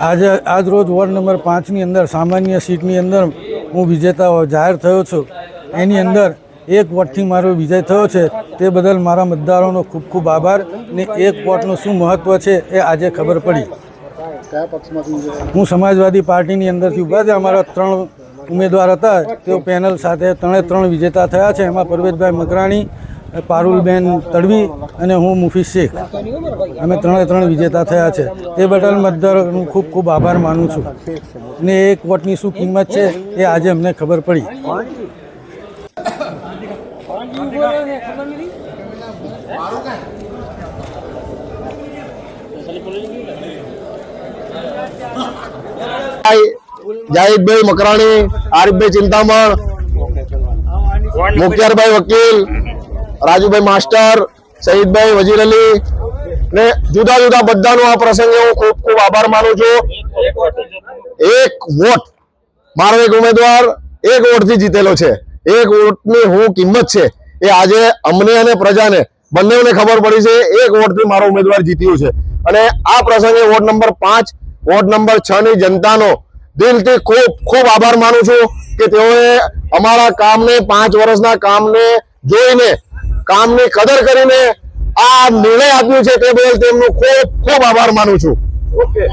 આજ રોજ ward number 5ની અંદર સામાન્ય સીટની અંદર હું વિજેતા જાહેર થયો છું। એની અંદર એક વોટથી મારો વિજય થયો છે, તે બદલ મારા મતદારોનો ખૂબ ખૂબ આભાર। ને એક વોટનું શું મહત્ત્વ છે એ આજે ખબર પડી। હું સમાજવાદી પાર્ટીની અંદરથી ઊભા છે। અમારા 3 ઉમેદવાર હતા, તેઓ પેનલ સાથે 3 વિજેતા થયા છે। એમાં પરવેશભાઈ મકરાણી, પારુલબેન તડવી અને હું મુફીસ શેખ, અમે 3 વિજેતા થયા છે। તે બદલ મતદારોનું ખૂબ ખૂબ આભાર માનું છું। ને એક વોટની શું કિંમત છે એ આજે અમને ખબર પડી। જાહિદભાઈ મકરાણી, આરિફભાઈ ચિંતામણ, મુખ્તિયારભાઈ વકીલ, રાજુભાઈ માસ્ટર, શહીદભાઈ વજીર અલી ને જુદા જુદા બધાનો આ પ્રસંગે હું ખૂબ ખૂબ આભાર માનું છું। એક વોટ મારો એક ઉમેદવાર એક વોટથી જીતેલો છે। એક વોટની શું કિંમત છે એ આજે અમને અને પ્રજાને બંનેને ખબર પડી છે। એક વોટથી મારો ઉમેદવાર જીત્યું છે અને આ પ્રસંગે વોર્ડ નંબર 5 વોર્ડ નંબર 6 ની જનતાનો દિલથી ખૂબ ખૂબ આભાર માનું છું કે તેઓએ અમારા કામને 5 વર્ષના કામને જોઈને કામની કદર કરીને આ નિર્ણય આપ્યો છે, તે બદલ તેમનો ખૂબ ખૂબ આભાર માનું છું। ઓકે।